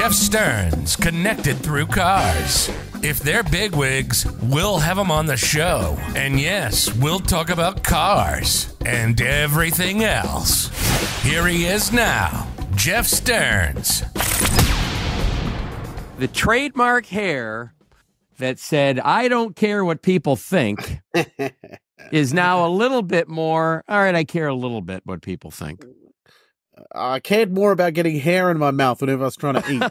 Jeff Stearns, connected through cars. If they're bigwigs, we'll have them on the show. And yes, we'll talk about cars and everything else. Here he is now, Jeff Stearns. The trademark hair that said, I don't care what people think, is now a little bit more, all right, I care a little bit what people think. I cared more about getting hair in my mouth whenever I was trying to eat.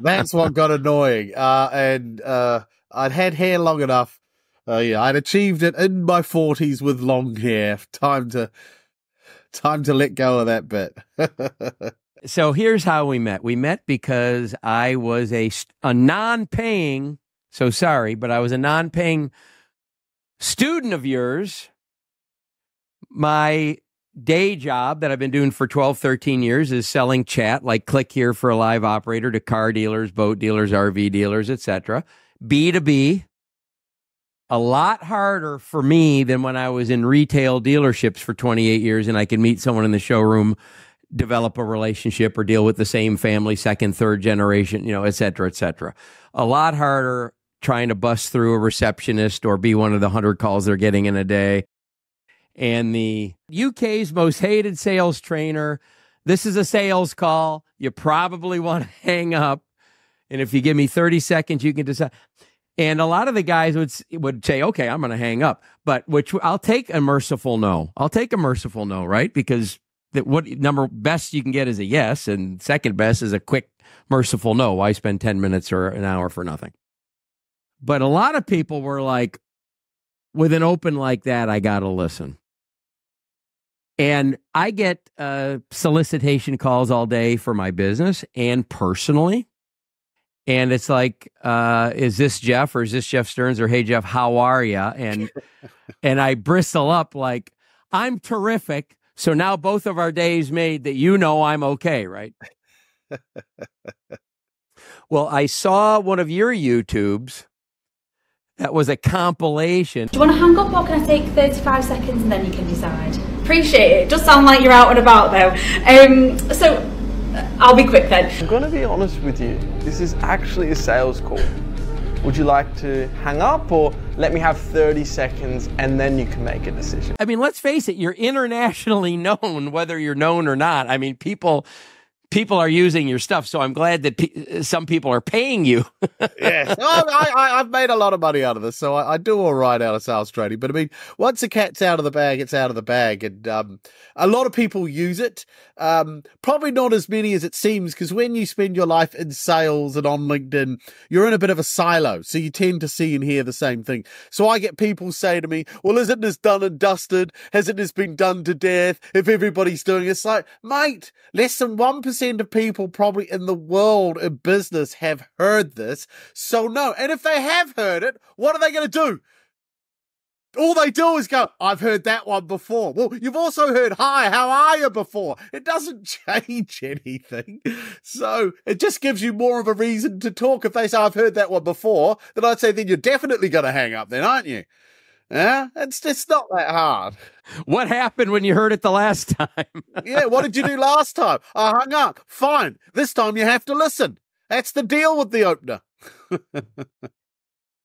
That's what got annoying. I'd had hair long enough. I'd achieved it in my 40s with long hair. Time to let go of that bit. So here's how we met. We met because I was a non-paying, so sorry, but I was a non-paying student of yours. My day job that I've been doing for 12, 13 years is selling chat, like click here for a live operator, to car dealers, boat dealers, RV dealers, etc. B2B. A lot harder for me than when I was in retail dealerships for 28 years and I could meet someone in the showroom, develop a relationship, or deal with the same family, second, third generation, et cetera, et cetera. A lot harder trying to bust through a receptionist or be one of the 100 calls they're getting in a day. And the UK's most hated sales trainer, this is a sales call. You probably want to hang up. And if you give me 30 seconds, you can decide. And a lot of the guys would say, okay, I'm going to hang up. But I'll take a merciful no. I'll take a merciful no, right? Because what number best you can get is a yes, and second best is a quick, merciful no. Why spend 10 minutes or an hour for nothing? But a lot of people were like, with an open like that, I got to listen. And I get solicitation calls all day for my business and personally. And it's like, is this Jeff, or is this Jeff Stearns, or hey, Jeff, how are you? And I bristle up like, I'm terrific. So now both of our days made that I'm okay, right? Well, I saw one of your YouTubes that was a compilation. Do you want to hang up, or can I take 35 seconds and then you can decide? Appreciate it. It does sound like you're out and about though. So I'll be quick then. I'm going to be honest with you. This is actually a sales call. Would you like to hang up, or let me have 30 seconds and then you can make a decision? I mean, let's face it, you're internationally known, whether you're known or not. I mean, people are using your stuff, so I'm glad that some people are paying you. Yes. I've made a lot of money out of this, so I do all right out of sales trading. But I mean, once the cat's out of the bag, it's out of the bag. And a lot of people use it. Probably not as many as it seems, because when you spend your life in sales and on LinkedIn, you're in a bit of a silo. So you tend to see and hear the same thing. So I get people say to me, well, isn't this done and dusted? Hasn't this been done to death? If everybody's doing it, it's like, mate, less than 1% of people probably in the world of business have heard this. So no. And if they have heard it, what are they going to do? All they do is go, I've heard that one before. Well, you've also heard, hi, how are you before? It doesn't change anything. So it just gives you more of a reason to talk. If they say, I've heard that one before, then I'd say, then you're definitely going to hang up then, aren't you? Yeah, it's not that hard. What happened when you heard it the last time? Yeah, what did you do last time? I hung up. Fine. This time you have to listen. That's the deal with the opener.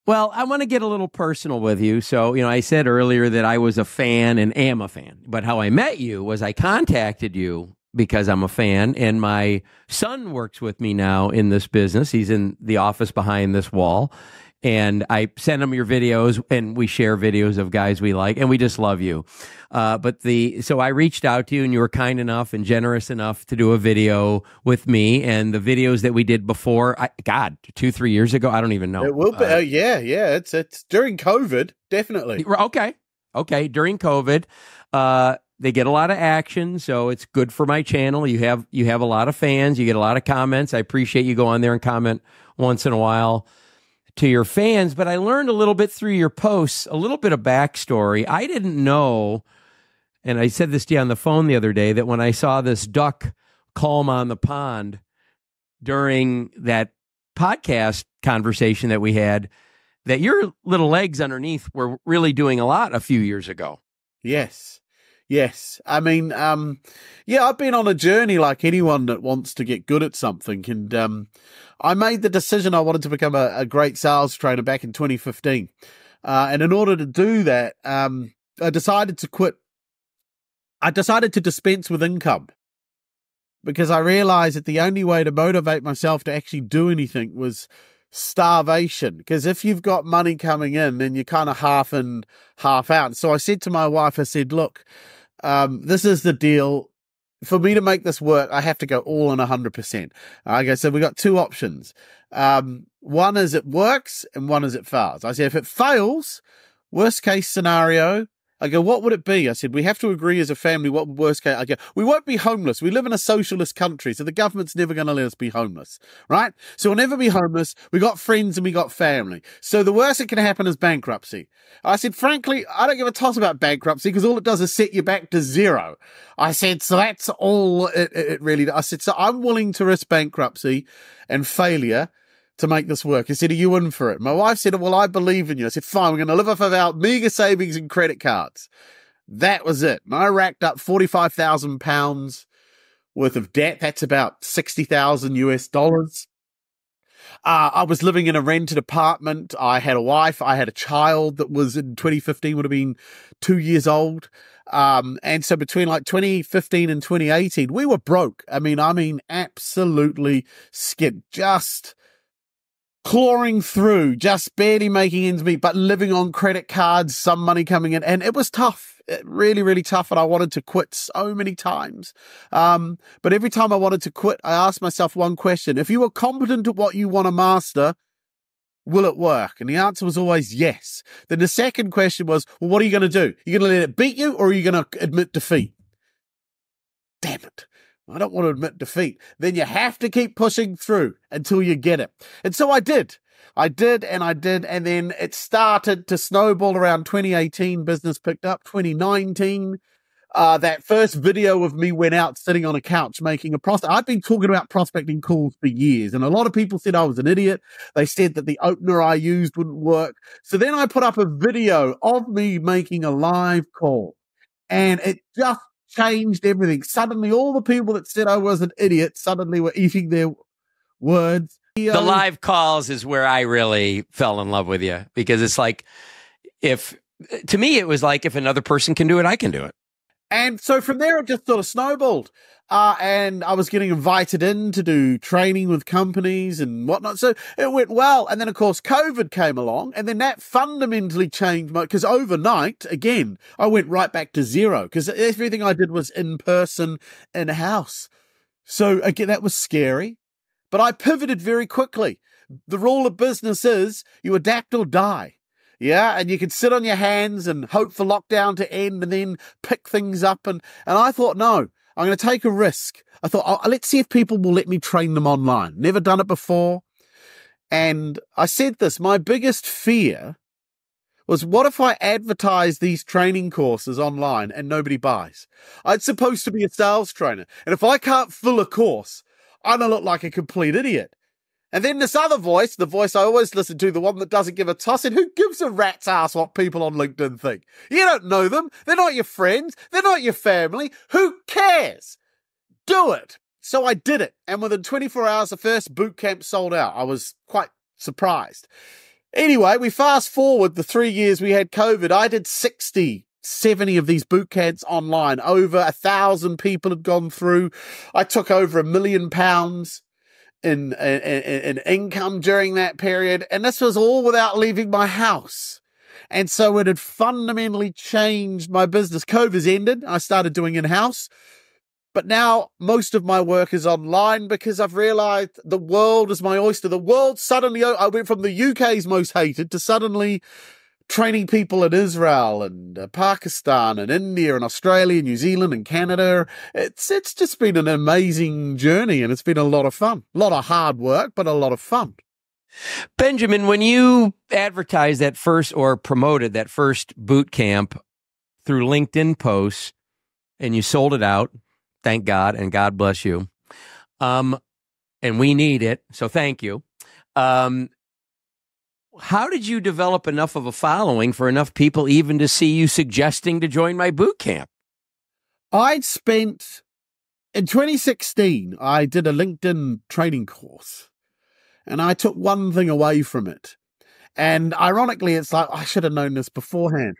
Well, I want to get a little personal with you. So, I said earlier that I was a fan and am a fan. But how I met you was I contacted you because I'm a fan, and my son works with me now in this business. He's in the office behind this wall. And I send him your videos, and we share videos of guys we like, and we just love you. So I reached out to you, and you were kind enough and generous enough to do a video with me. And the videos that we did before, 2-3 years ago, I don't even know. It will be. Yeah. It's during COVID, definitely. Okay. During COVID, they get a lot of action, so it's good for my channel. You have a lot of fans. You get a lot of comments. I appreciate you go on there and comment once in a while to your fans, but I learned a little bit through your posts, a little bit of backstory. I didn't know, and I said this to you on the phone the other day, that when I saw this duck calm on the pond during that podcast conversation that we had, that your little legs underneath were really doing a lot a few years ago. Yes. Yes. I mean, yeah, I've been on a journey like anyone that wants to get good at something. And I made the decision I wanted to become a great sales trainer back in 2015. And in order to do that, I decided to quit. I decided to dispense with income because I realized that the only way to motivate myself to actually do anything was starvation. Because if you've got money coming in, then you're kind of half in, half out. And so I said to my wife, I said, look, this is the deal. For me to make this work, I have to go all in 100%. I go, so we got two options. One is it works and one is it fails. I said, if it fails, worst case scenario, I go, what would it be? I said, we have to agree as a family what would worst case. I go, we won't be homeless. We live in a socialist country, so the government's never going to let us be homeless, right? So we'll never be homeless. We got friends and we got family. So the worst that can happen is bankruptcy. I said, frankly, I don't give a toss about bankruptcy because all it does is set you back to zero. I said, so that's all it really does. I said, so I'm willing to risk bankruptcy and failure to make this work. He said, are you in for it? My wife said, well, I believe in you. I said, fine, we're going to live off of our meager savings and credit cards. That was it. And I racked up £45,000 worth of debt. That's about 60,000 US dollars. I was living in a rented apartment. I had a wife. I had a child that was in 2015, would have been 2 years old. And so between like 2015 and 2018, we were broke. I mean, absolutely skid, just clawing through, just barely making ends meet, but living on credit cards, some money coming in. And it was tough, really, really tough. And I wanted to quit so many times. But every time I wanted to quit, I asked myself one question. If you were competent at what you want to master, will it work? And the answer was always yes. Then the second question was, well, what are you going to do? You're going to let it beat you or are you going to admit defeat? Damn it. I don't want to admit defeat. Then you have to keep pushing through until you get it. And so I did. And then it started to snowball around 2018. Business picked up. 2019, that first video of me went out sitting on a couch making a prospect. I've been talking about prospecting calls for years, and a lot of people said I was an idiot. They said that the opener I used wouldn't work. So then I put up a video of me making a live call, and it just changed everything. Suddenly, all the people that said I was an idiot suddenly were eating their words. The live calls is where I really fell in love with you, because it's like, to me, it was like, if another person can do it, I can do it. And so from there, it just sort of snowballed. And I was getting invited in to do training with companies and whatnot. So it went well. And then, of course, COVID came along. And then that fundamentally changed because overnight, again, I went right back to zero because everything I did was in person, in house. So again, that was scary. But I pivoted very quickly. The rule of business is you adapt or die. Yeah, and you can sit on your hands and hope for lockdown to end and then pick things up. And I thought, no, I'm going to take a risk. I thought, let's see if people will let me train them online. Never done it before. And I said this, my biggest fear was, what if I advertise these training courses online and nobody buys? I'm supposed to be a sales trainer. And if I can't fill a course, I'm going to look like a complete idiot. And then this other voice, the voice I always listen to, the one that doesn't give a toss, and who gives a rat's ass what people on LinkedIn think? You don't know them. They're not your friends. They're not your family. Who cares? Do it. So I did it. And within 24 hours, the first boot camp sold out. I was quite surprised. Anyway, we fast forward the 3 years we had COVID. I did 60, 70 of these boot camps online. Over 1,000 people had gone through. I took over £1 million in income during that period. And this was all without leaving my house. And so it had fundamentally changed my business. COVID's ended. I started doing in-house. But now most of my work is online because I've realized the world is my oyster. The world suddenly, I went from the UK's most hated to suddenly training people in Israel and Pakistan and India and Australia, New Zealand and Canada. It's just been an amazing journey, and it's been a lot of fun. A lot of hard work, but a lot of fun. Benjamin, when you advertised that first or promoted that first boot camp through LinkedIn posts and you sold it out, thank God, and God bless you. And we need it, so thank you. How did you develop enough of a following for enough people even to see you suggesting to join my boot camp? I'd spent, in 2016, I did a LinkedIn training course, and I took one thing away from it. And ironically, it's like, I should have known this beforehand,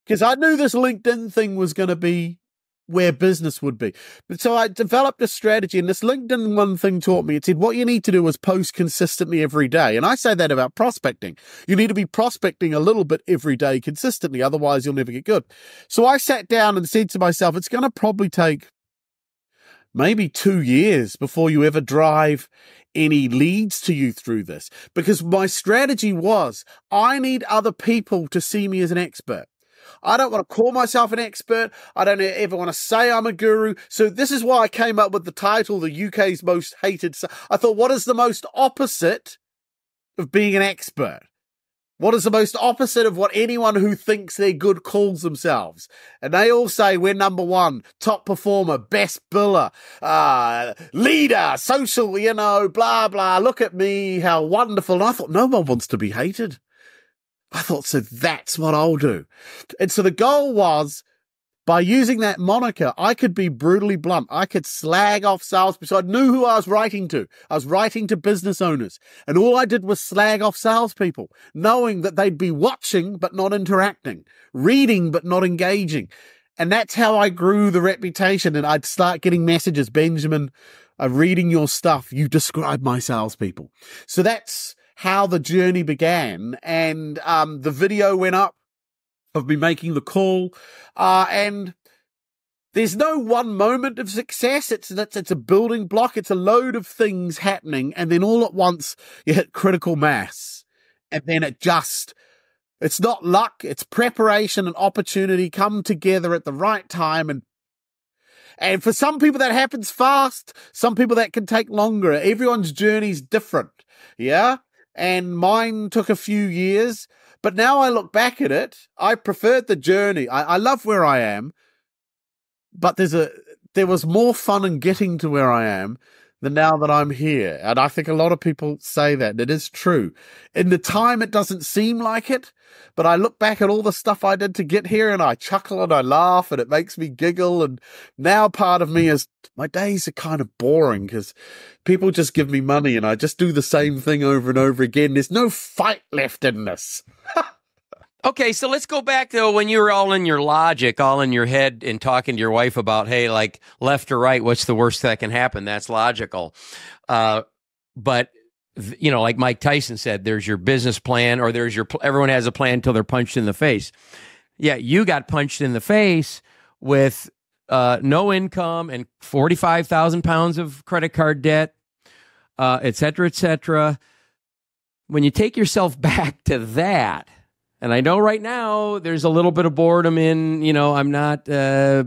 because I knew this LinkedIn thing was going to be where business would be. But so I developed a strategy, and this LinkedIn one thing taught me, it said, what you need to do is post consistently every day. And I say that about prospecting. You need to be prospecting a little bit every day consistently, otherwise you'll never get good. So I sat down and said to myself, it's going to probably take maybe 2 years before you ever drive any leads to you through this, because my strategy was, I need other people to see me as an expert. I don't want to call myself an expert. I don't ever want to say I'm a guru. So this is why I came up with the title, the UK's most hated. I thought, what is the most opposite of being an expert? What is the most opposite of what anyone who thinks they're good calls themselves? And they all say, we're number one, top performer, best biller, leader, social, blah, blah. Look at me, how wonderful. And I thought, no one wants to be hated. I thought, so that's what I'll do. And so the goal was, by using that moniker, I could be brutally blunt. I could slag off salespeople. So I knew who I was writing to. I was writing to business owners. And all I did was slag off salespeople, knowing that they'd be watching but not interacting, reading but not engaging. And that's how I grew the reputation. And I'd start getting messages, Benjamin, I'm reading your stuff. You describe my salespeople. So that's how the journey began. And the video went up of me making the call. And there's no one moment of success. It's a building block. It's a load of things happening. And then all at once you hit critical mass. And then it's not luck. It's preparation and opportunity come together at the right time. And for some people that happens fast. Some people that can take longer. Everyone's journey's different. Yeah. And mine took a few years, but now I look back at it, I preferred the journey. I love where I am, but there was more fun in getting to where I am than now that I'm here. And I think a lot of people say that. It is true. In the time, it doesn't seem like it, but I look back at all the stuff I did to get here and I chuckle and I laugh and it makes me giggle. And now part of me is, my days are kind of boring because people just give me money and I just do the same thing over and over again. There's no fight left in this. Okay, so let's go back to when you were all in your logic, all in your head and talking to your wife about, hey, like left or right, what's the worst that can happen? That's logical. But, like Mike Tyson said, there's your business plan or everyone has a plan until they're punched in the face. Yeah, you got punched in the face with no income and 45,000 pounds of credit card debt, et cetera, et cetera. When you take yourself back to that, and I know right now there's a little bit of boredom in, I'm not you're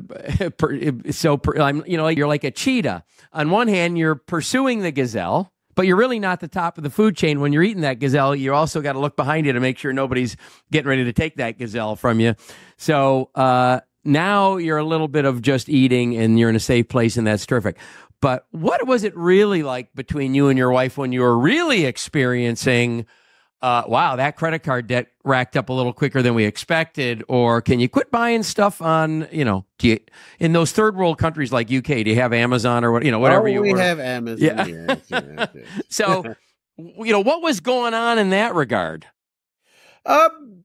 like a cheetah. On one hand, you're pursuing the gazelle, but you're really not the top of the food chain. When you're eating that gazelle, you also got to look behind you to make sure nobody's getting ready to take that gazelle from you. So now you're a little bit of just eating and you're in a safe place, and that's terrific. But what was it really like between you and your wife when you were really experiencing wow, that credit card debt racked up a little quicker than we expected? Or can you quit buying stuff on, in those third world countries like UK, do you have Amazon or whatever we have Amazon. Yeah. Yes. So, what was going on in that regard?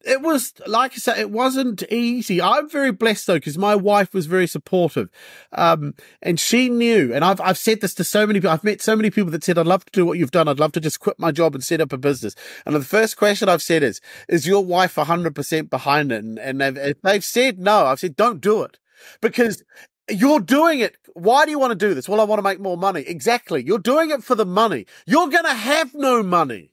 It was, like I said, it wasn't easy. I'm very blessed though, because my wife was very supportive. And she knew, and I've said this to so many people. I've met so many people that said, I'd love to do what you've done. I'd love to just quit my job and set up a business. And the first question I've said is your wife 100% behind it? And if they've said no, I've said, don't do it, because you're doing it. Why do you want to do this? Well, I want to make more money. Exactly. You're doing it for the money. You're going to have no money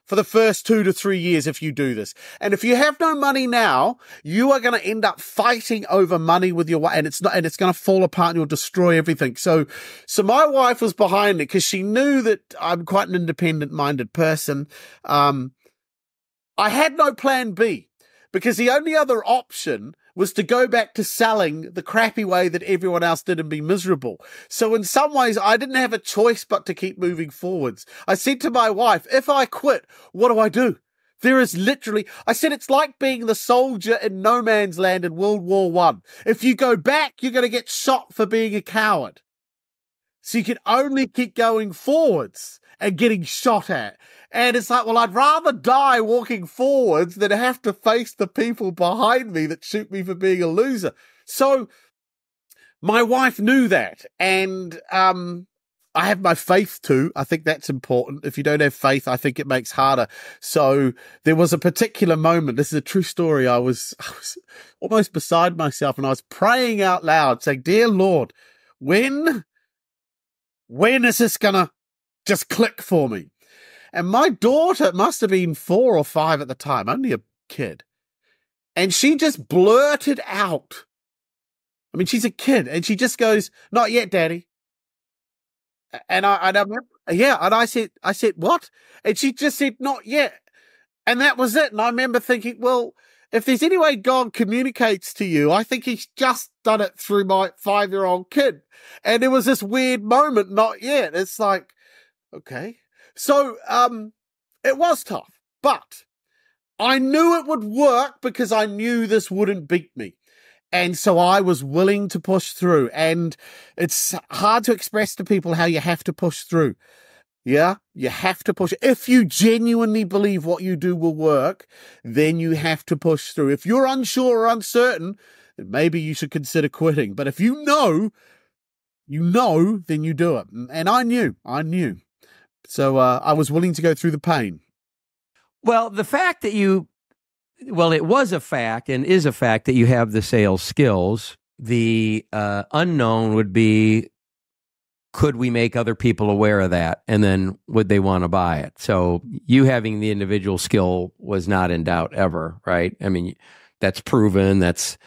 for the first 2 to 3 years if you do this. And if you have no money now, you are going to end up fighting over money with your wife, and it's going to fall apart and you'll destroy everything. So my wife was behind it because she knew that I'm quite an independent-minded person. I had no plan B, because the only other option was to go back to selling the crappy way that everyone else did and be miserable. So in some ways, I didn't have a choice but to keep moving forwards. I said to my wife, if I quit, what do I do? There is literally, I said, it's like being the soldier in no man's land in World War One. If you go back, you're going to get shot for being a coward. So you can only keep going forwards and getting shot at. And it's like, well, I'd rather die walking forwards than have to face the people behind me that shoot me for being a loser. So my wife knew that. And I have my faith too. I think that's important. If you don't have faith, I think it makes harder. So there was a particular moment. This is a true story. I was almost beside myself and I was praying out loud saying, dear Lord, when is this going to just click for me? And my daughter must have been 4 or 5 at the time, only a kid. And she just blurted out. I mean, she's a kid and she just goes, not yet, Daddy. And I remember, yeah. And I said, what? And she just said, not yet. And that was it. And I remember thinking, well, if there's any way God communicates to you, I think he's just done it through my 5-year-old kid. And it was this weird moment, not yet. It's like, okay. So, it was tough, but I knew it would work because I knew this wouldn't beat me. And so I was willing to push through. And it's hard to express to people how you have to push through. Yeah, you have to push. If you genuinely believe what you do will work, then you have to push through. If you're unsure or uncertain, then maybe you should consider quitting. But if you know, then you do it. And I knew. So I was willing to go through the pain. Well, the fact that it was a fact and is a fact that you have the sales skills. The unknown would be, could we make other people aware of that? And then would they want to buy it? So you having the individual skill was not in doubt ever, right? I mean, that's proven. That's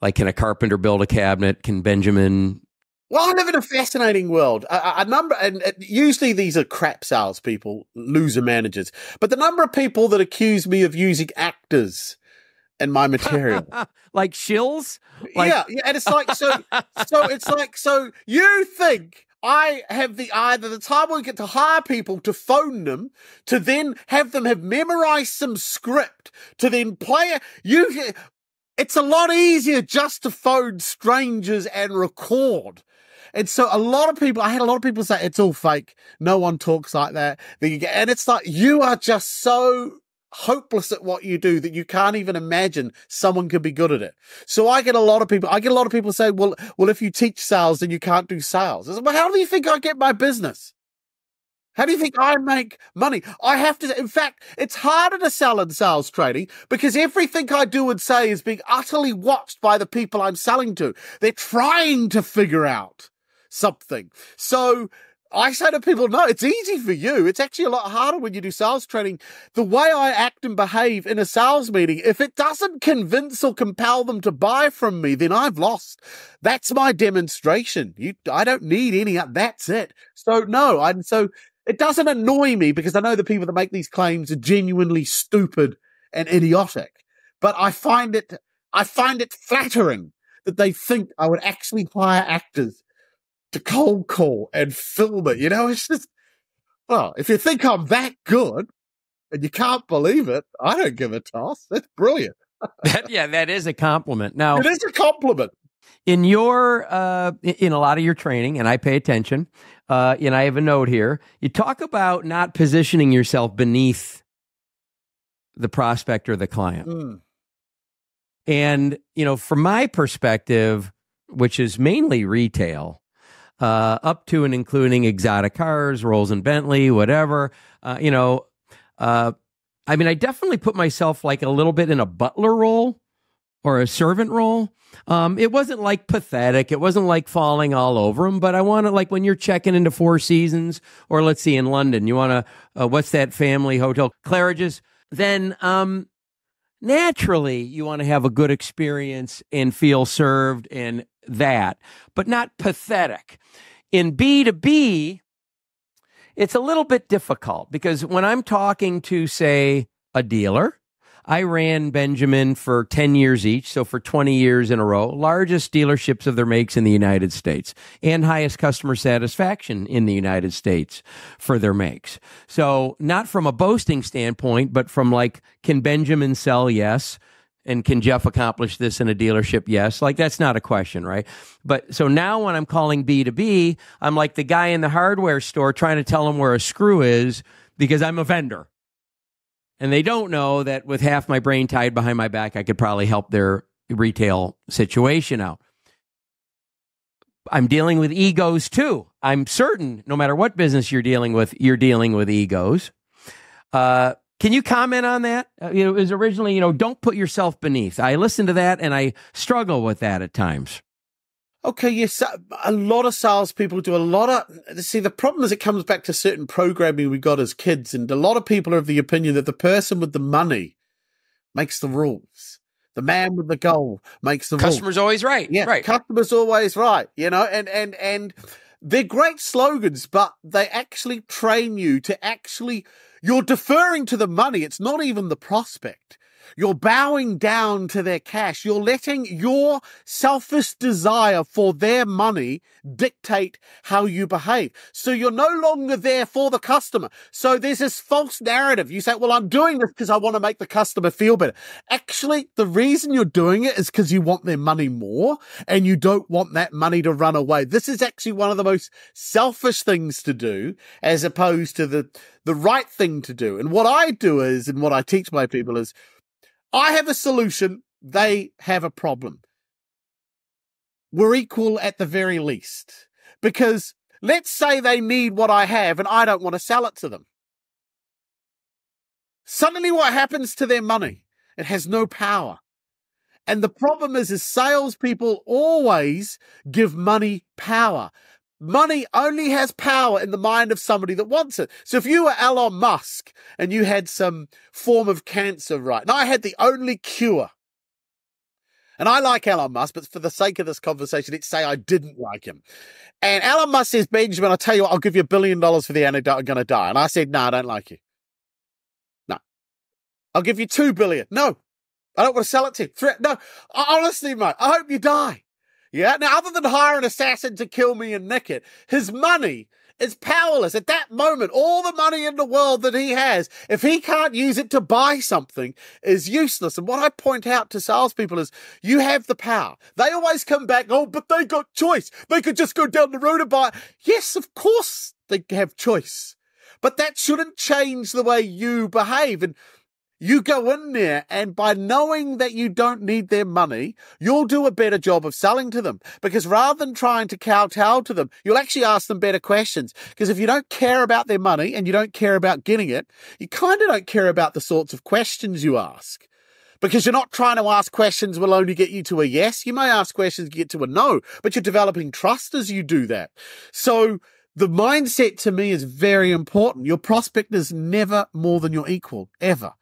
like, can a carpenter build a cabinet? Can Benjamin? Well, I live in a fascinating world. And usually these are crap salespeople, loser managers. But the number of people that accuse me of using actors in my material, like shills, yeah, and it's like so you think I have either the time we get to hire people to phone them, to then have them have memorized some script, to then play it. It's a lot easier just to phone strangers and record. And so I had a lot of people say, it's all fake. No one talks like that. And it's like, you are just so hopeless at what you do that you can't even imagine someone could be good at it. So I get a lot of people say, well, if you teach sales, then you can't do sales. I said, well, how do you think I get my business? How do you think I make money? In fact, it's harder to sell in sales training because everything I do and say is being utterly watched by the people I'm selling to. They're trying to figure out something. So I say to people, no, it's easy for you. It's actually a lot harder when you do sales training. The way I act and behave in a sales meeting, if it doesn't convince or compel them to buy from me, then I've lost. That's my demonstration. I don't need any. That's it. So no, so it doesn't annoy me because I know the people that make these claims are genuinely stupid and idiotic. But I find it flattering that they think I would actually hire actors to cold call and film it. It's just, well, if you think I'm that good and you can't believe it, I don't give a toss. That's brilliant. That is a compliment. Now, it is a compliment. In in a lot of your training, and I pay attention, and I have a note here, you talk about not positioning yourself beneath the prospect or the client. Mm. And, from my perspective, which is mainly retail, up to and including exotic cars, Rolls and Bentley, whatever, I definitely put myself like a little bit in a butler role or a servant role. It wasn't like pathetic. It wasn't like falling all over them, but I want to, like when you're checking into Four Seasons, or let's see, in London, you want to, what's that family hotel? Claridge's. Then, naturally you want to have a good experience and feel served and that, but not pathetic. In B2B, it's a little bit difficult because when I'm talking to, say, a dealer, I ran Benjamin for 10 years each, so for 20 years in a row, largest dealerships of their makes in the United States and highest customer satisfaction in the United States for their makes. So not from a boasting standpoint, but from like, can Benjamin sell? Yes. And can Jeff accomplish this in a dealership? Yes. Like, that's not a question, right? But so now when I'm calling B2B, I'm like the guy in the hardware store trying to tell them where a screw is because I'm a vendor. And they don't know that with half my brain tied behind my back, I could probably help their retail situation out. I'm dealing with egos too. I'm certain no matter what business you're dealing with egos. Can you comment on that? It was originally, don't put yourself beneath. I listened to that and I struggle with that at times. Okay, yes, a lot of salespeople do a lot of... See, the problem is it comes back to certain programming we got as kids, and a lot of people are of the opinion that the person with the money makes the rules. The man with the goal makes the rules. Customer's always right. Yeah, right. Customer's always right, and they're great slogans, but they actually train you to actually... You're deferring to the money. It's not even the prospect. You're bowing down to their cash. You're letting your selfish desire for their money dictate how you behave. So you're no longer there for the customer. So there's this false narrative. You say, well, I'm doing this because I want to make the customer feel better. Actually, the reason you're doing it is because you want their money more and you don't want that money to run away. This is actually one of the most selfish things to do as opposed to the right thing to do. And what I do is, and what I teach my people is, I have a solution, they have a problem. We're equal at the very least. Because let's say they need what I have and I don't want to sell it to them. Suddenly what happens to their money? It has no power. And the problem is salespeople always give money power. Money only has power in the mind of somebody that wants it. So if you were Elon Musk and you had some form of cancer, right, and I had the only cure, and I like Elon Musk, but for the sake of this conversation, let's say I didn't like him. And Elon Musk says, Benjamin, I'll tell you what, I'll give you $1 billion for the antidote, I'm going to die. And I said, no, I don't like you. No. I'll give you $2 billion. No. I don't want to sell it to you. No. Honestly, mate, I hope you die. Yeah. Now, other than hire an assassin to kill me and nick it, his money is powerless. At that moment, all the money in the world that he has, if he can't use it to buy something, is useless. And what I point out to salespeople is, you have the power. They always come back, oh, but they got choice. They could just go down the road and buy it. Yes, of course they have choice. But that shouldn't change the way you behave. And you go in there, and by knowing that you don't need their money, you'll do a better job of selling to them. Because rather than trying to kowtow to them, you'll actually ask them better questions. Because if you don't care about their money and you don't care about getting it, you kind of don't care about the sorts of questions you ask. Because you're not trying to ask questions will only get you to a yes. You may ask questions to get to a no, but you're developing trust as you do that. So the mindset to me is very important. Your prospect is never more than your equal, ever.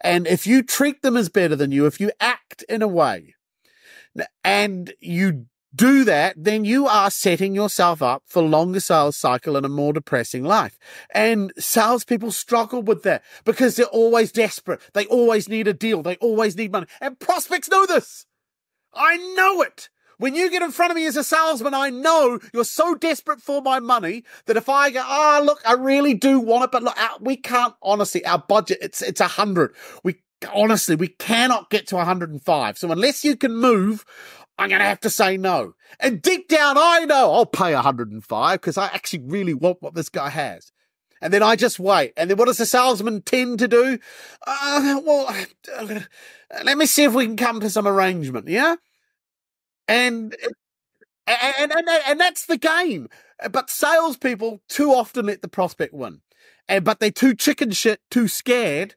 And if you treat them as better than you, if you act in a way and you do that, then you are setting yourself up for longer sales cycle and a more depressing life. And salespeople struggle with that because they're always desperate. They always need a deal. They always need money. And prospects know this. I know it. When you get in front of me as a salesman, I know you're so desperate for my money that if I go, look, I really do want it, but look, we can't, honestly, our budget, it's 100. We cannot get to 105. So unless you can move, I'm going to have to say no. And deep down, I know I'll pay 105 because I actually really want what this guy has. And then I just wait. And then what does the salesman tend to do? Let me see if we can come to some arrangement, yeah? And that's the game. But salespeople too often let the prospect win. But they're too chicken shit, too scared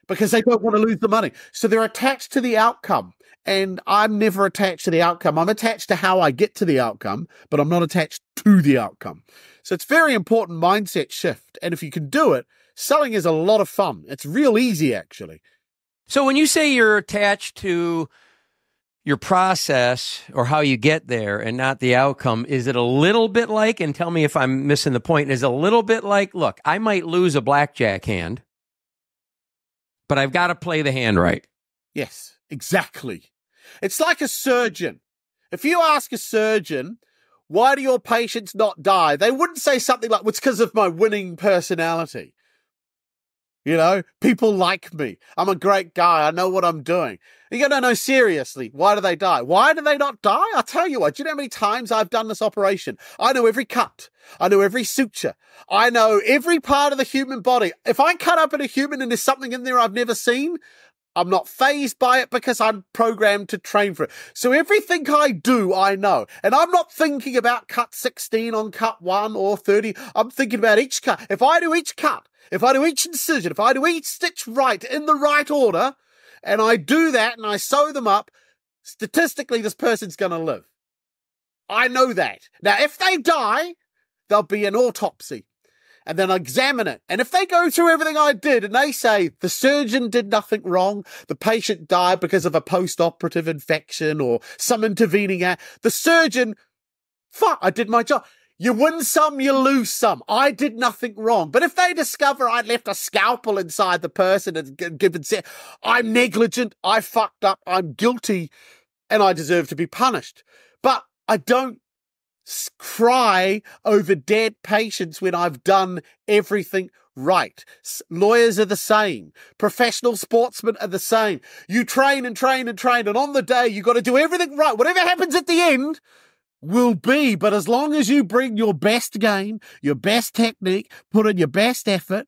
because they don't want to lose the money. So they're attached to the outcome. And I'm never attached to the outcome. I'm attached to how I get to the outcome, but I'm not attached to the outcome. So it's very important mindset shift. And if you can do it, selling is a lot of fun. It's real easy, actually. So when you say you're attached to your process or how you get there and not the outcome, is it a little bit like, and tell me if I'm missing the point, is it a little bit like, look, I might lose a blackjack hand, but I've got to play the hand right. Yes, exactly. It's like a surgeon. If you ask a surgeon, why do your patients not die? They wouldn't say something like, well, it's because of my winning personality. You know, people like me. I'm a great guy. I know what I'm doing. You go, no, seriously. Why do they die? Why do they not die? I'll tell you what. Do you know how many times I've done this operation? I know every cut. I know every suture. I know every part of the human body. If I cut up in a human and there's something in there I've never seen, I'm not fazed by it because I'm programmed to train for it. So everything I do, I know. And I'm not thinking about cut 16 on cut 1 or 30. I'm thinking about each cut. If I do each cut, if I do each incision, if I do each stitch right in the right order, and I do that and I sew them up, statistically, this person's going to live. I know that. Now, if they die, there'll be an autopsy. And then I examine it. And if they go through everything I did and they say the surgeon did nothing wrong, the patient died because of a post-operative infection or some intervening act, the surgeon, fuck, I did my job. You win some, you lose some. I did nothing wrong. But if they discover I left a scalpel inside the person and given, I'm negligent, I fucked up, I'm guilty, and I deserve to be punished. But I don't cry over dead patients when I've done everything right. Lawyers are the same. Professional sportsmen are the same. You train and train and train, and on the day you got to do everything right. Whatever happens at the end will be, but as long as you bring your best game, your best technique, put in your best effort,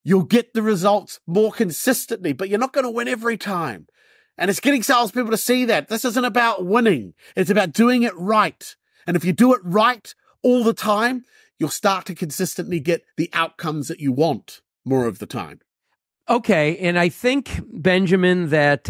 you'll get the results more consistently, but you're not going to win every time. And it's getting salespeople to see that. This isn't about winning. It's about doing it right. And if you do it right all the time, you'll start to consistently get the outcomes that you want more of the time. Okay. And I think, Benjamin, that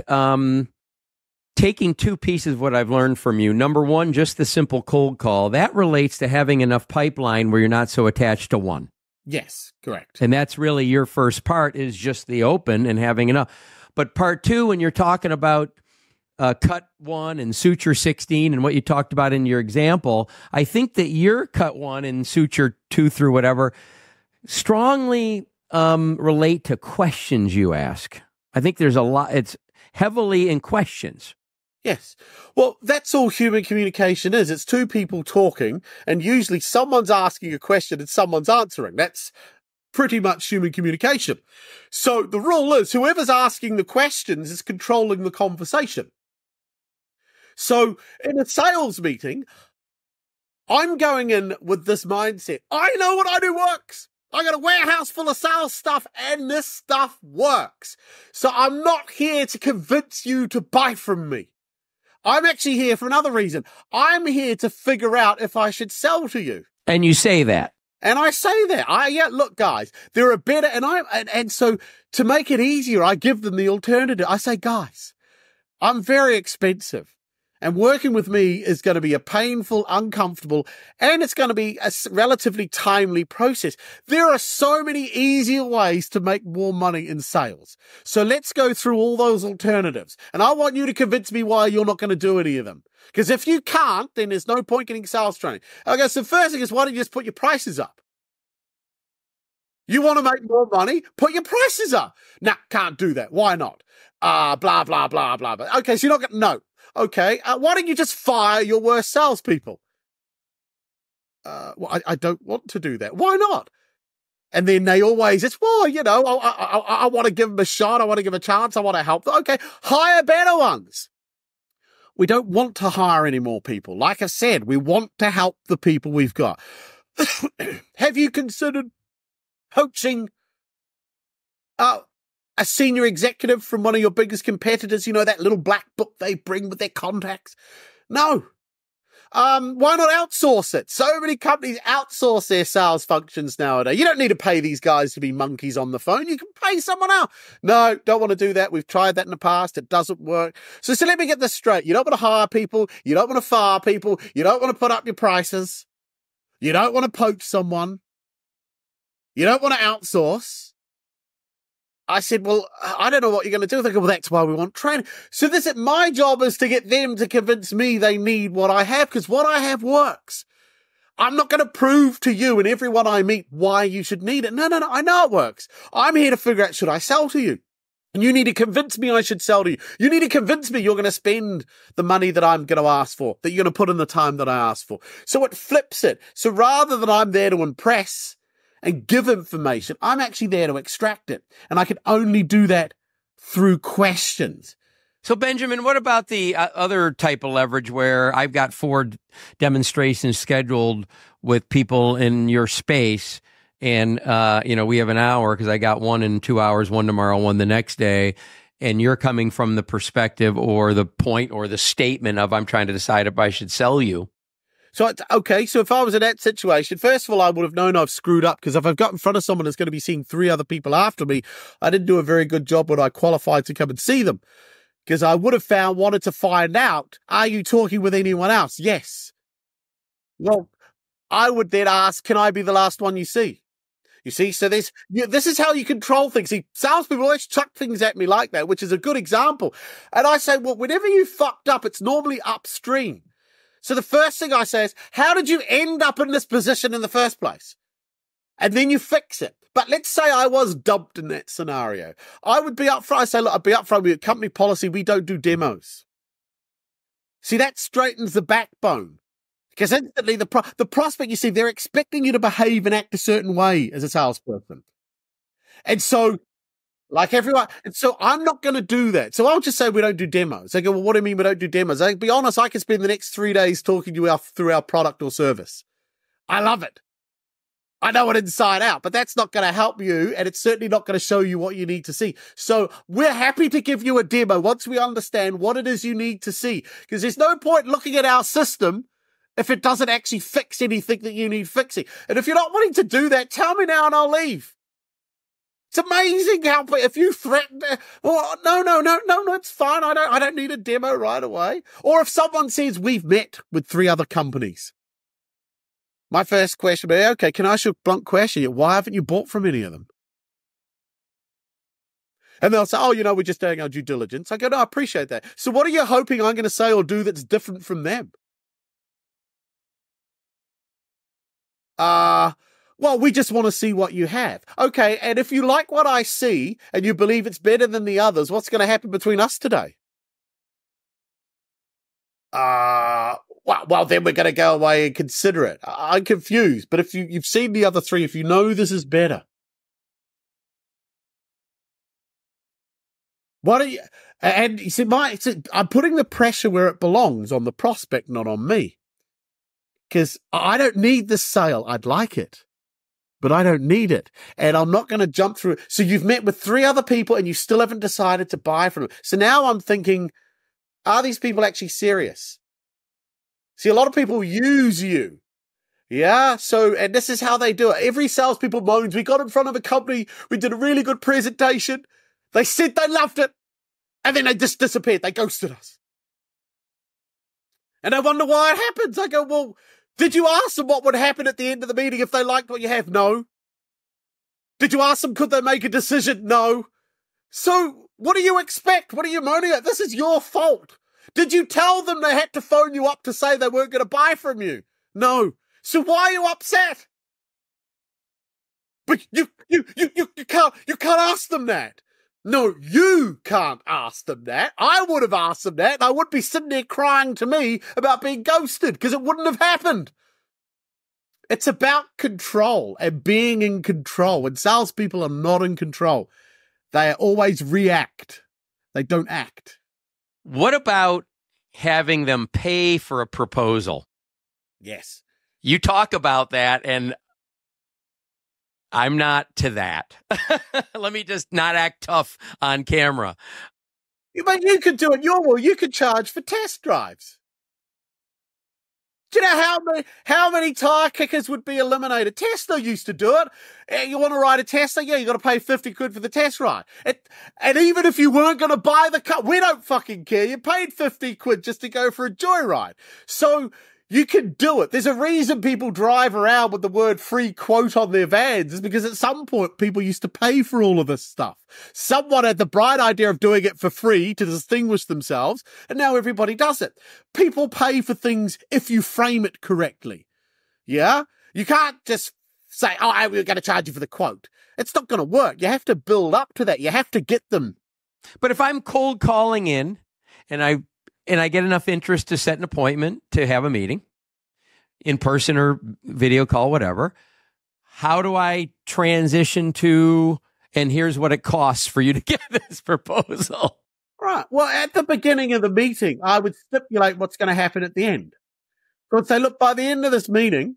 taking two pieces of what I've learned from you. Number one, just the simple cold call. That relates to having enough pipeline where you're not so attached to one. Yes, correct. And that's really your first part, is just the open and having enough. But part two, when you're talking about cut 1 and suture 16 and what you talked about in your example, I think that your cut 1 and suture 2 through whatever strongly relate to questions you ask. I think there's a lot, it's heavily in questions. Yes. Well, that's all human communication is. It's two people talking, and usually someone's asking a question and someone's answering. That's pretty much human communication. So the rule is whoever's asking the questions is controlling the conversation. So in a sales meeting, I'm going in with this mindset. I know what I do works. I got a warehouse full of sales stuff and this stuff works. So I'm not here to convince you to buy from me. I'm actually here for another reason. I'm here to figure out if I should sell to you. And you say that. And I say that. Look, guys, there are better, and so to make it easier, I give them the alternative. I say, guys, I'm very expensive. And working with me is going to be a painful, uncomfortable, and it's going to be a relatively timely process. There are so many easier ways to make more money in sales. So let's go through all those alternatives. And I want you to convince me why you're not going to do any of them. Because if you can't, then there's no point getting sales training. Okay, so first thing is, why don't you just put your prices up? You want to make more money? Put your prices up. Nah, can't do that. Why not? Blah, blah, blah, blah, blah. Okay, so you're not going to, no. Okay, why don't you just fire your worst salespeople? Well, I don't want to do that. Why not? And then they always, it's, well, you know, I want to give them a shot. I want to give them a chance. I want to help them. Okay, hire better ones. We don't want to hire any more people. Like I said, we want to help the people we've got. Have you considered poaching a senior executive from one of your biggest competitors, you know, that little black book they bring with their contacts? No. Why not outsource it? So many companies outsource their sales functions nowadays. You don't need to pay these guys to be monkeys on the phone. You can pay someone else. No, don't want to do that. We've tried that in the past. It doesn't work. So let me get this straight. You don't want to hire people. You don't want to fire people. You don't want to put up your prices. You don't want to poach someone. You don't want to outsource. I said, well, I don't know what you're going to do. They go, well, that's why we want training. So my job is to get them to convince me they need what I have, because what I have works. I'm not going to prove to you and everyone I meet why you should need it. No, I know it works. I'm here to figure out, should I sell to you? And you need to convince me I should sell to you. You need to convince me you're going to spend the money that I'm going to ask for, that you're going to put in the time that I ask for. So it flips it. So rather than I'm there to impress and give information, I'm actually there to extract it. And I can only do that through questions. So, Benjamin, what about the other type of leverage where I've got 4 demonstrations scheduled with people in your space, and, we have an hour because I got one in 2 hours, one tomorrow, one the next day, and you're coming from the perspective or the point or the statement of I'm trying to decide if I should sell you. So, okay, so if I was in that situation, first of all, I would have known I've screwed up, because if I've got in front of someone that's going to be seeing 3 other people after me, I didn't do a very good job when I qualified to come and see them. Because I would have wanted to find out, are you talking with anyone else? Yes. Well, I would then ask, can I be the last one you see? You see, so this is how you control things. See, salespeople always chuck things at me like that, which is a good example. And I say, well, whenever you fucked up, it's normally upstream. So the first thing I say is, how did you end up in this position in the first place? And then you fix it. But let's say I was dumped in that scenario. I would be upfront. I say, look, I'd be upfront with company policy. We don't do demos. See, that straightens the backbone. Because instantly the prospect, you see, they're expecting you to behave and act a certain way as a salesperson. And so, like everyone, and so I'm not going to do that. So I'll just say we don't do demos. They go, well, what do you mean we don't do demos? I'll be honest, I can spend the next 3 days talking to you through our product or service. I love it. I know it inside out, but that's not going to help you, and it's certainly not going to show you what you need to see. So we're happy to give you a demo once we understand what it is you need to see, because there's no point looking at our system if it doesn't actually fix anything that you need fixing. And if you're not willing to do that, tell me now and I'll leave. It's amazing how, if you threaten, oh, no, it's fine. I don't need a demo right away. Or if someone says we've met with 3 other companies, my first question would be, okay, can I ask you a blunt question? Why haven't you bought from any of them? And they'll say, oh, we're just doing our due diligence. I go, no, I appreciate that. So what are you hoping I'm going to say or do that's different from them? Well, we just want to see what you have. Okay, and if you like what I see and you believe it's better than the others, what's going to happen between us today? Well, then we're going to go away and consider it. I'm confused, but if you've seen the other 3, if you know this is better, why don't you? And you see, I'm putting the pressure where it belongs, on the prospect, not on me, because I don't need this sale. I'd like it, but I don't need it, and I'm not going to jump through. So you've met with 3 other people, and you still haven't decided to buy from them. So now I'm thinking, are these people actually serious? See, a lot of people use you. Yeah. So, and this is how they do it. Every salespeople moans, we got in front of a company, we did a really good presentation. They said they loved it, and then they just disappeared. They ghosted us. And I wonder why it happens. I go, well, did you ask them what would happen at the end of the meeting if they liked what you have? No. Did you ask them, could they make a decision? No. So what do you expect? What are you moaning at? This is your fault. Did you tell them they had to phone you up to say they weren't going to buy from you? No. So why are you upset? But you can't ask them that. No, you can't ask them that. I would have asked them that, and I would be sitting there crying to me about being ghosted, because it wouldn't have happened. It's about control and being in control. When salespeople are not in control, they always react. They don't act. What about having them pay for a proposal? Yes. You talk about that, and I'm not to that. Let me just not act tough on camera. But you could do it your way. You could charge for test drives. Do you know how many tire kickers would be eliminated? Tesla used to do it. You want to ride a Tesla? Yeah, you got to pay 50 quid for the test ride. And even if you weren't going to buy the car, we don't fucking care. You paid 50 quid just to go for a joyride. So you can do it. There's a reason people drive around with the word free quote on their vans, is because at some point people used to pay for all of this stuff. Someone had the bright idea of doing it for free to distinguish themselves, and now everybody does it. People pay for things if you frame it correctly. Yeah? You can't just say, oh, we're going to charge you for the quote. It's not going to work. You have to build up to that. You have to get them But if I'm cold calling in and I get enough interest to set an appointment to have a meeting, in person or video call, whatever, how do I transition to, and here's what it costs for you to get this proposal? Right. Well, at the beginning of the meeting, I would stipulate what's going to happen at the end. So I'd say, look, by the end of this meeting,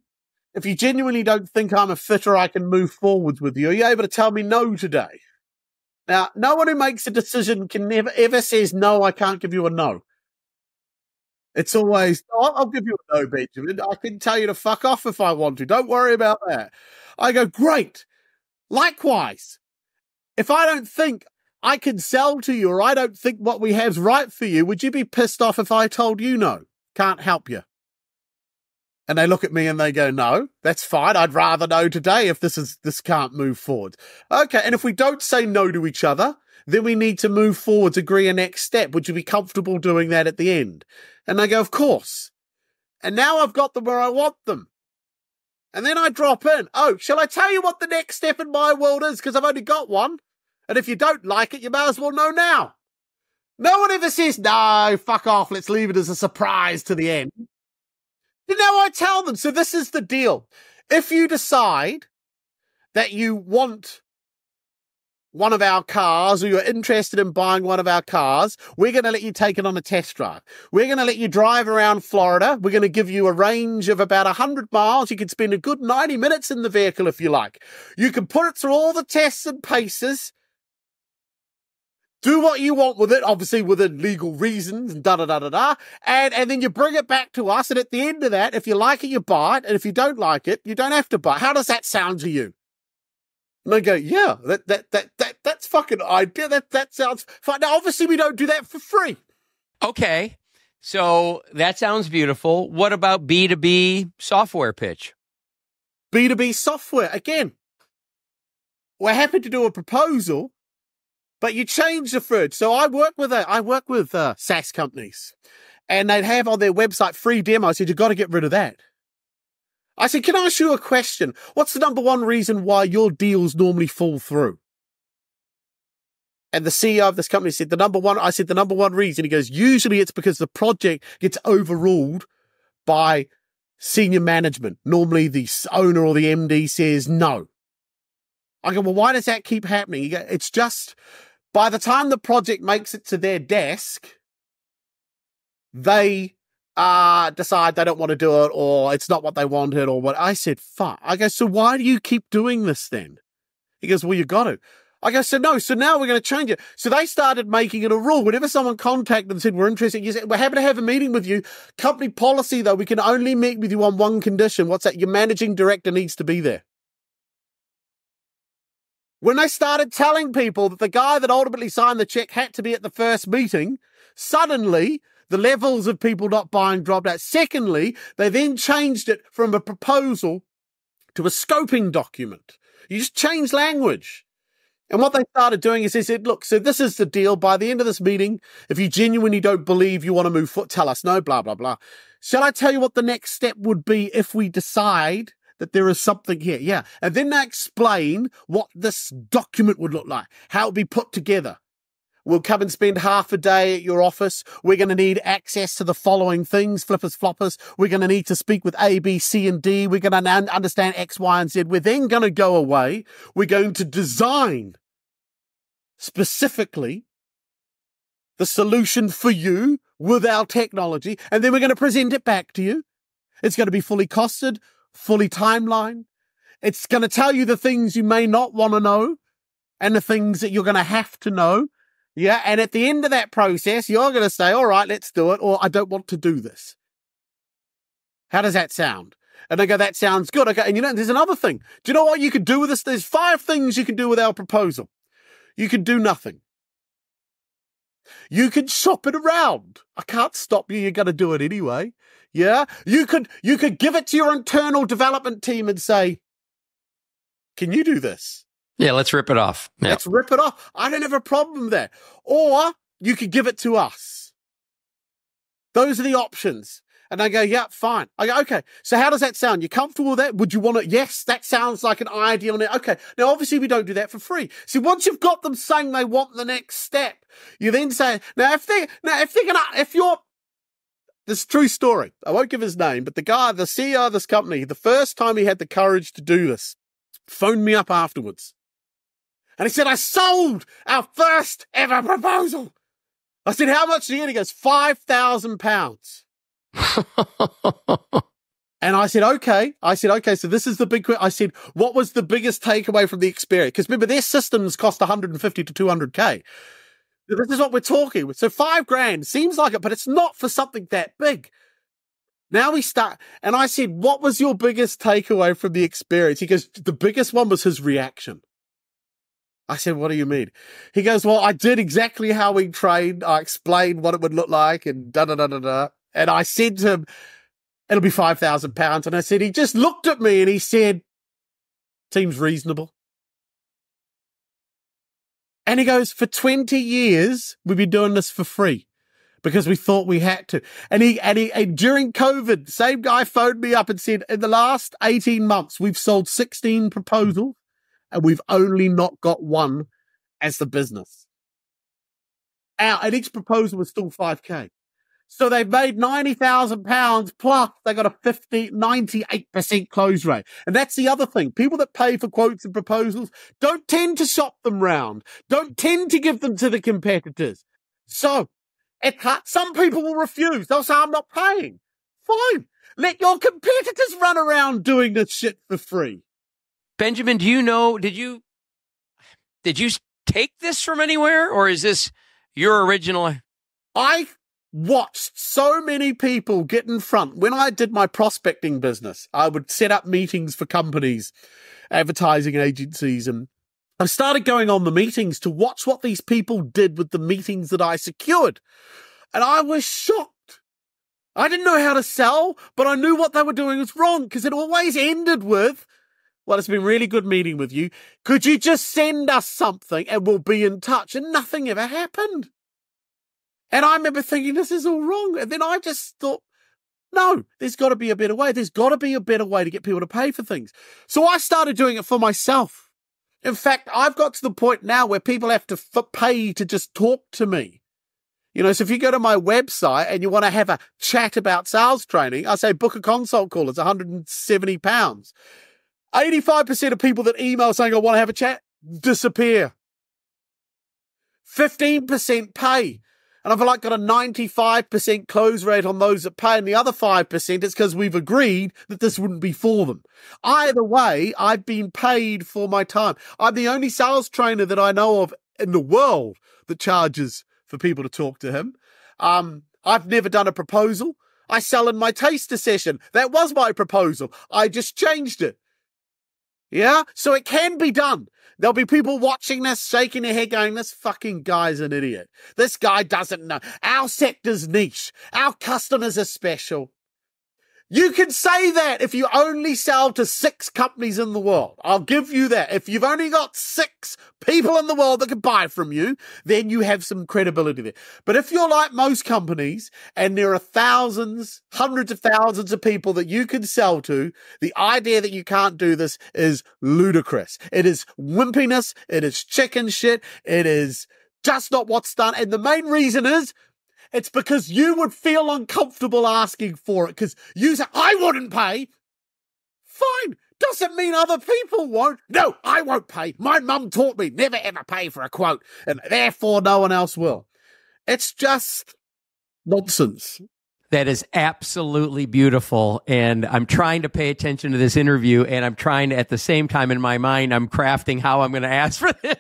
if you genuinely don't think I'm a fit or I can move forwards with you, are you able to tell me no today? Now, no one who makes a decision can never, ever says, no, I can't give you a no. It's always, I'll give you a no, Benjamin. I can tell you to fuck off if I want to. Don't worry about that. I go, great. Likewise, if I don't think I can sell to you or I don't think what we have is right for you, would you be pissed off if I told you no? Can't help you. And they look at me and they go, no, that's fine. I'd rather know today if this can't move forward. Okay. And if we don't say no to each other, then we need to move forward, agree a next step. Would you be comfortable doing that at the end? And they go, of course. And now I've got them where I want them. And then I drop in. Oh, shall I tell you what the next step in my world is? Because I've only got one. And if you don't like it, you may as well know now. No one ever says, no, fuck off. Let's leave it as a surprise to the end. You know, I tell them. So this is the deal. If you decide that you want one of our cars or you're interested in buying one of our cars, we're going to let you take it on a test drive. We're going to let you drive around Florida. We're going to give you a range of about 100 miles. You can spend a good 90 minutes in the vehicle if you like. You can put it through all the tests and paces. Do what you want with it, obviously within legal reasons and da-da-da-da-da. And then you bring it back to us. And at the end of that, if you like it, you buy it. And if you don't like it, you don't have to buy it. How does that sound to you? And they go, yeah, that's fucking idea. That sounds fine. Now, obviously, we don't do that for free. Okay. So that sounds beautiful. What about B2B software pitch? B2B software. Again, we're happy to do a proposal, but you change the fridge. So I work with SaaS companies, and they'd have on their website free demo. I said, you've got to get rid of that. I said, can I ask you a question? What's the number one reason why your deals normally fall through? And the CEO of this company said, the number one reason. He goes, usually it's because the project gets overruled by senior management. Normally the owner or the MD says no. I go, well, why does that keep happening? He goes, it's just by the time the project makes it to their desk, they decide they don't want to do it or it's not what they wanted or what. I said, fuck. I go, so why do you keep doing this then? He goes, well, you got to. I go, so no, so now we're going to change it. So they started making it a rule. Whenever someone contacted and said, we're interested, you said, we're happy to have a meeting with you. Company policy, though, we can only meet with you on one condition. What's that? Your managing director needs to be there. When they started telling people that the guy that ultimately signed the check had to be at the first meeting, suddenly the levels of people not buying dropped out. Secondly, they then changed it from a proposal to a scoping document. You just change language. And what they started doing is they said, look, so this is the deal. By the end of this meeting, if you genuinely don't believe you want to move forward, tell us no, blah, blah, blah. Shall I tell you what the next step would be if we decide that there is something here? Yeah. And then they explain what this document would look like, how it would be put together. We'll come and spend half a day at your office. We're going to need access to the following things, flippers, floppers. We're going to need to speak with A, B, C, and D. We're going to understand X, Y, and Z. We're then going to go away. We're going to design specifically the solution for you with our technology, and then we're going to present it back to you. It's going to be fully costed, fully timelined. It's going to tell you the things you may not want to know and the things that you're going to have to know. Yeah, and at the end of that process, you're going to say, all right, let's do it, or I don't want to do this. How does that sound? And I go, that sounds good. Okay, and you know, there's another thing. Do you know what you could do with this? There's 5 things you can do with our proposal. You could do nothing. You could shop it around. I can't stop you. You're going to do it anyway. Yeah, you could give it to your internal development team and say, can you do this? Yeah, let's rip it off. Yeah. Let's rip it off. I don't have a problem with that. Or you could give it to us. Those are the options. And they go, yeah, fine. I go, okay, so how does that sound? You comfortable with that? Would you want it? Yes, that sounds like an ideal. Okay, now obviously we don't do that for free. See, once you've got them saying they want the next step, you then say, if you're, this is a true story. I won't give his name, but the CEO of this company, the first time he had the courage to do this, phoned me up afterwards. And he said, I sold our first ever proposal. I said, how much do you get? He goes, £5,000. And I said, okay. So this is the big question. I said, what was the biggest takeaway from the experience? Because remember, their systems cost 150 to 200K. This is what we're talking. So $5,000 seems like it, but it's not for something that big. Now we start. And I said, what was your biggest takeaway from the experience? He goes, the biggest one was his reaction. I said, what do you mean? He goes, well, I did exactly how we trained. I explained what it would look like and da-da-da-da-da. And I said to him, it'll be £5,000. And I said, he just looked at me and he said, seems reasonable. And he goes, for 20 years, we've been doing this for free because we thought we had to. And during COVID, the same guy phoned me up and said, in the last 18 months, we've sold 16 proposals. And we've only not got one as the business. And each proposal was still $5,000. So they've made £90,000 plus they got a 98% close rate. And that's the other thing. People that pay for quotes and proposals don't tend to shop them round, don't tend to give them to the competitors. So some people will refuse. They'll say, I'm not paying. Fine. Let your competitors run around doing this shit for free. Benjamin, do you know, did you take this from anywhere, or is this your original? I watched so many people get in front. When I did my prospecting business, I would set up meetings for companies, advertising agencies, and I started going on the meetings to watch what these people did with the meetings that I secured. And I was shocked. I didn't know how to sell, but I knew what they were doing was wrong, because it always ended with, well, it's been really good meeting with you. Could you just send us something and we'll be in touch? And nothing ever happened. And I remember thinking, this is all wrong. And then I just thought, no, there's got to be a better way. There's got to be a better way to get people to pay for things. So I started doing it for myself. In fact, I've got to the point now where people have to pay to just talk to me. You know, so if you go to my website and you want to have a chat about sales training, I say book a consult call. It's £170. 85% of people that email saying, I want to have a chat, disappear. 15% pay. And I've got a 95% close rate on those that pay. And the other 5% is because we've agreed that this wouldn't be for them. Either way, I've been paid for my time. I'm the only sales trainer that I know of in the world that charges for people to talk to him. I've never done a proposal. I sell in my taster session. That was my proposal. I just changed it. Yeah, so it can be done. There'll be people watching this, shaking their head going, this fucking guy's an idiot. This guy doesn't know. Our sector's niche. Our customers are special. You can say that if you only sell to 6 companies in the world. I'll give you that. If you've only got 6 people in the world that can buy from you, then you have some credibility there. But if you're like most companies and there are thousands, hundreds of thousands of people that you can sell to, the idea that you can't do this is ludicrous. It is wimpiness. It is chicken shit. It is just not what's done. And the main reason is, it's because you would feel uncomfortable asking for it, because you say, I wouldn't pay. Fine. Doesn't mean other people won't. No, I won't pay. My mum taught me never ever pay for a quote, and therefore no one else will. It's just nonsense. That is absolutely beautiful. And I'm trying to pay attention to this interview, and I'm trying to, at the same time in my mind, I'm crafting how I'm going to ask for this.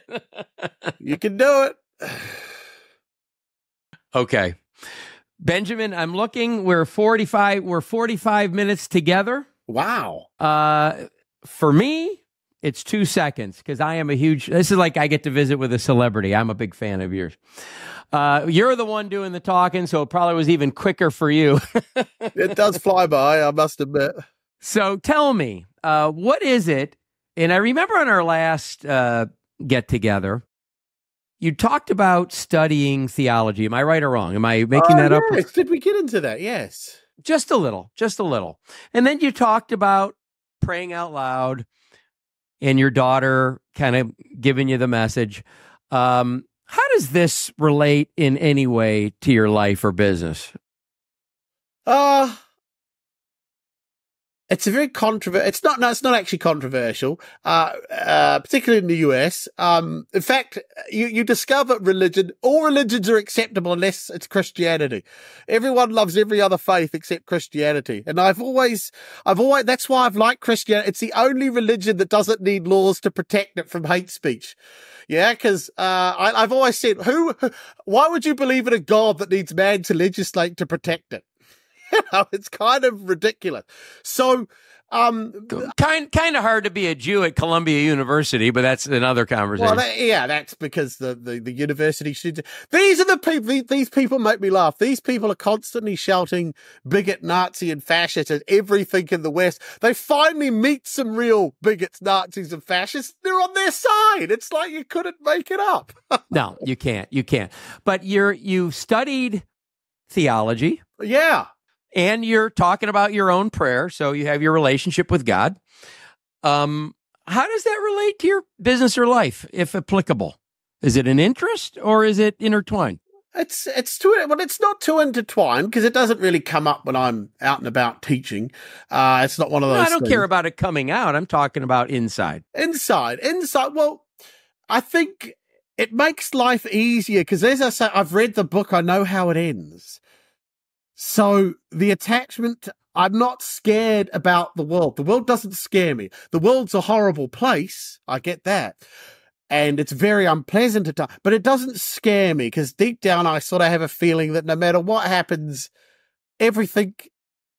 You can do it. Okay. Benjamin, I'm looking. We're 45 minutes together. Wow. For me, it's 2 seconds, because I am this is like I get to visit with a celebrity. I'm a big fan of yours. You're the one doing the talking, so it probably was even quicker for you. It does fly by, I must admit. So tell me, what is it? And I remember on our last get together, you talked about studying theology. Am I right or wrong? Am I making that up? Yes. Did we get into that? Yes. Just a little, just a little. And then you talked about praying out loud and your daughter kind of giving you the message. How does this relate in any way to your life or business? It's a very controversial. It's not. No, it's not actually controversial. Particularly in the US. In fact, you discover religion. All religions are acceptable unless it's Christianity. Everyone loves every other faith except Christianity. And I've always. That's why I've liked Christianity. It's the only religion that doesn't need laws to protect it from hate speech. Yeah, because I've always said, why would you believe in a God that needs man to legislate to protect it? It's kind of ridiculous. So, kind of hard to be a Jew at Columbia University, but that's another conversation. Well, that's because the university students. These are the people. These people make me laugh. These people are constantly shouting bigot, Nazi, and fascist at everything in the West. They finally meet some real bigots, Nazis, and fascists. They're on their side. It's like you couldn't make it up. No, you can't. You can't. But you studied theology. Yeah. And you're talking about your own prayer, so you have your relationship with God. How does that relate to your business or life, if applicable? Is it an interest or is it intertwined? It's not too intertwined because it doesn't really come up when I'm out and about teaching. It's not one of those. I don't care about it coming out. I'm talking about inside. Inside. Well, I think it makes life easier because, as I say, I've read the book. I know how it ends. So the attachment, I'm not scared about the world. The world doesn't scare me. The world's a horrible place. I get that. And it's very unpleasant at times, but it doesn't scare me because deep down I sort of have a feeling that no matter what happens, everything,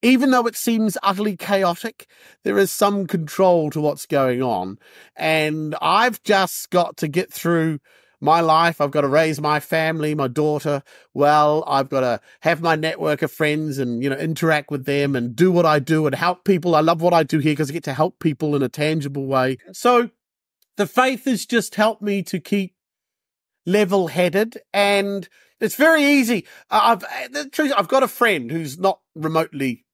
even though it seems utterly chaotic, there is some control to what's going on. And I've just got to get through my life. I've got to raise my family, my daughter. Well, I've got to have my network of friends and, interact with them and do what I do and help people. I love what I do here because I get to help people in a tangible way. So the faith has just helped me to keep level-headed, and it's very easy. I've got a friend who's not remotely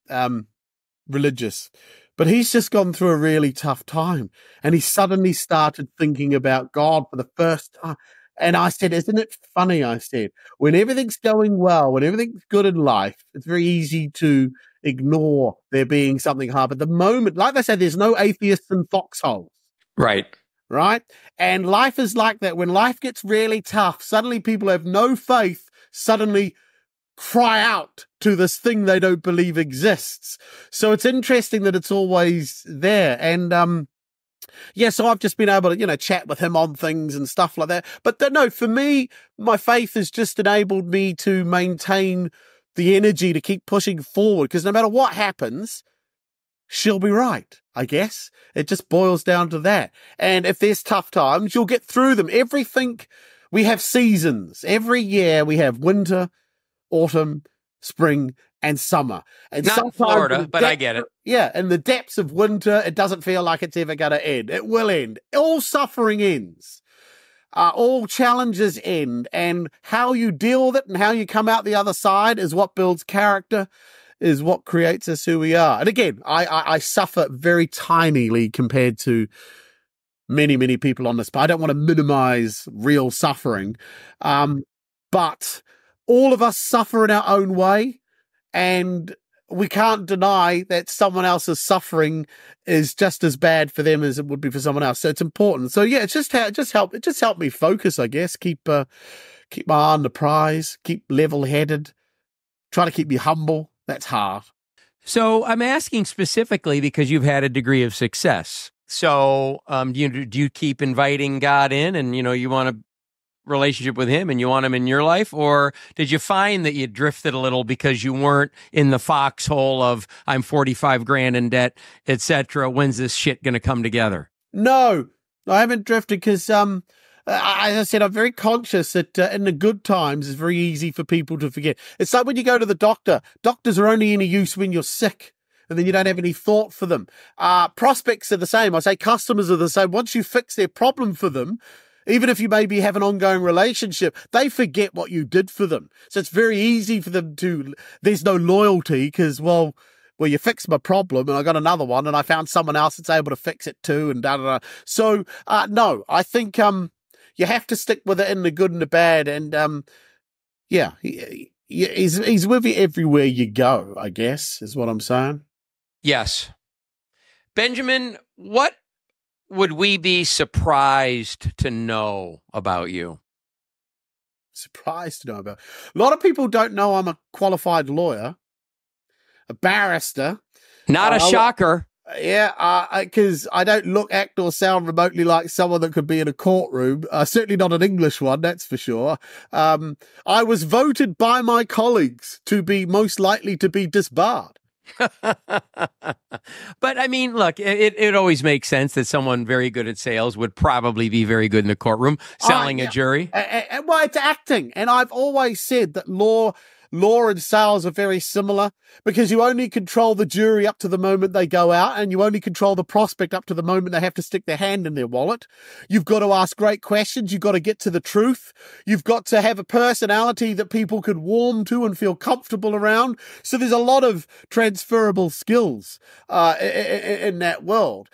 religious, but he's just gone through a really tough time, and he suddenly started thinking about God for the first time. And I said, isn't it funny? I said, when everything's going well, when everything's good in life, it's very easy to ignore there being something hard. But the moment, like I said, there's no atheists in foxholes. Right. Right? And life is like that. When life gets really tough, suddenly people have no faith, suddenly cry out to this thing they don't believe exists. So it's interesting that it's always there. And, so I've just been able to, chat with him on things and stuff like that. But no, for me, my faith has just enabled me to maintain the energy to keep pushing forward, because no matter what happens, she'll be right, I guess. It just boils down to that. And if there's tough times, you'll get through them. We have seasons. Every year we have winter, autumn, spring, and summer. And not in Florida, but I get it. Yeah, in the depths of winter, it doesn't feel like it's ever going to end. It will end. All suffering ends. All challenges end. And how you deal with it and how you come out the other side is what builds character, is what creates us who we are. And again, I suffer very tinily compared to many, many people on this, but I don't want to minimize real suffering. But all of us suffer in our own way, and we can't deny that someone else's suffering is just as bad for them as it would be for someone else. So it's important. So yeah, it just helped me focus, I guess, keep my eye on the prize, keep level-headed, try to keep me humble. That's hard. So I'm asking specifically because you've had a degree of success. So do you keep inviting God in, and you want a relationship with him and you want him in your life? Or did you find that you drifted a little because you weren't in the foxhole of I'm 45 grand in debt, etc.? When's this shit going to come together? No, I haven't drifted because as I said, I'm very conscious that in the good times, it's very easy for people to forget. It's like when you go to the doctor. Doctors are only any use when you're sick, and then you don't have any thought for them. Prospects are the same. I say customers are the same. Once you fix their problem for them, Even if you maybe have an ongoing relationship, they forget what you did for them. So it's very easy for them there's no loyalty because, well, you fixed my problem and I got another one and I found someone else that's able to fix it too and da-da-da. So, no, I think you have to stick with it in the good and the bad. And, yeah, he's with you everywhere you go, I guess, is what I'm saying. Yes. Benjamin, what would we be surprised to know about you? Surprised to know about? A lot of people don't know I'm a qualified lawyer, a barrister. Not a shocker. Yeah, because I don't look, act, or sound remotely like someone that could be in a courtroom. Certainly not an English one, that's for sure. I was voted by my colleagues to be most likely to be disbarred. But I mean, look, it always makes sense that someone very good at sales would probably be very good in the courtroom selling a jury. Well, it's acting. And I've always said that law and sales are very similar because you only control the jury up to the moment they go out and you only control the prospect up to the moment they have to stick their hand in their wallet. You've got to ask great questions. You've got to get to the truth. You've got to have a personality that people could warm to and feel comfortable around. So there's a lot of transferable skills in that world.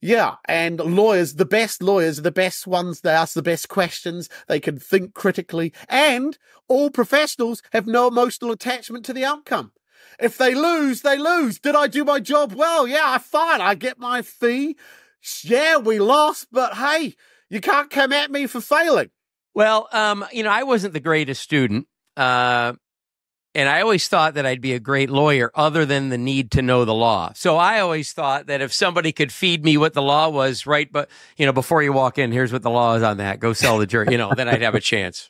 Yeah, and lawyers, the best lawyers are the best ones. They ask the best questions. They can think critically. And all professionals have no emotional attachment to the outcome. If they lose, they lose. Did I do my job well? Yeah, fine. I get my fee. Yeah, we lost, but hey, you can't come at me for failing. Well, I wasn't the greatest student. And I always thought that I'd be a great lawyer other than the need to know the law. So I always thought that if somebody could feed me what the law was, right, but, before you walk in, here's what the law is on that. Go sell the jury, then I'd have a chance.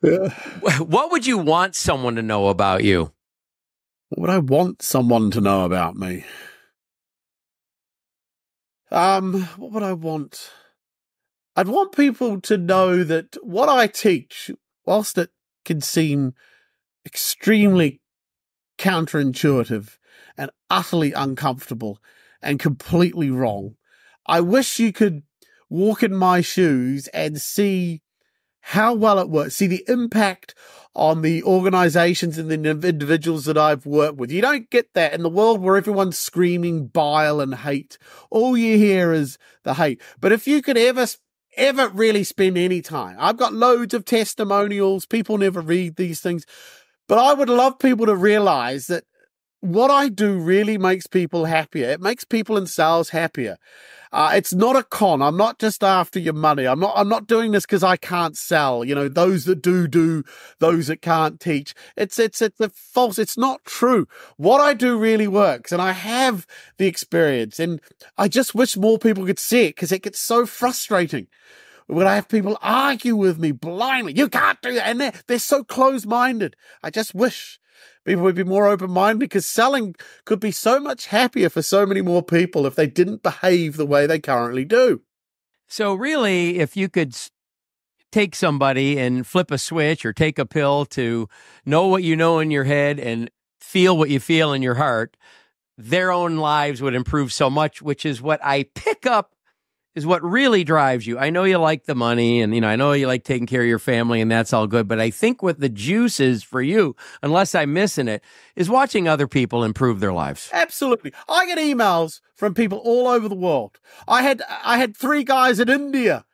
Yeah. What would you want someone to know about you? What would I want someone to know about me? What would I want? I'd want people to know that what I teach, whilst it can seem extremely counterintuitive and utterly uncomfortable and completely wrong, I wish you could walk in my shoes and see how well it works, see the impact on the organizations and the individuals that I've worked with. You don't get that in the world where everyone's screaming bile and hate. All you hear is the hate. But if you could ever really spend any time, I've got loads of testimonials. People never read these things. But I would love people to realize that what I do really makes people happier. It makes people in sales happier. It's not a con. I'm not just after your money. I'm not doing this because I can't sell. Those that do, those that can't teach. It's a false. It's not true. What I do really works, and I have the experience. And I just wish more people could see it because it gets so frustrating when I have people argue with me blindly. You can't do that. And they're so closed-minded. I just wish people would be more open-minded because selling could be so much happier for so many more people if they didn't behave the way they currently do. So really, if you could take somebody and flip a switch or take a pill to know what you know in your head and feel what you feel in your heart, their own lives would improve so much, which is what I pick up is what really drives you. I know you like the money and, I know you like taking care of your family and that's all good. But I think what the juice is for you, unless I'm missing it, is watching other people improve their lives. Absolutely. I get emails from people all over the world. I had 3 guys in India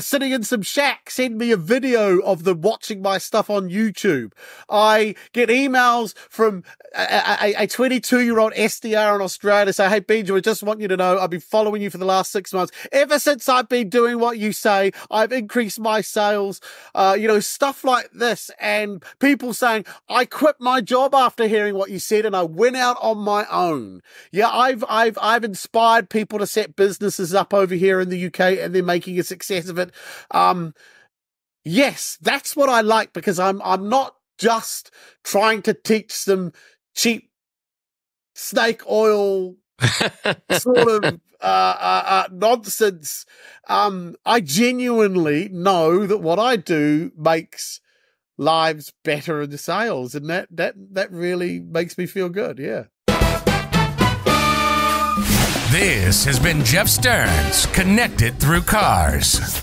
sitting in some shack send me a video of them watching my stuff on YouTube. I get emails from a 22-year-old SDR in Australia say, hey, Benjamin, I just want you to know I've been following you for the last 6 months. Ever since I've been doing what you say, I've increased my sales, stuff like this. And people saying, I quit my job after hearing what you said and I went out on my own. Yeah, I've inspired people to set businesses up over here in the UK and they're making a success of it. Yes, that's what I like because I'm not just trying to teach some cheap snake oil sort of nonsense. I genuinely know that what I do makes lives better in sales, and that really makes me feel good. Yeah. This has been Jeff Stearns, Connected Through Cars.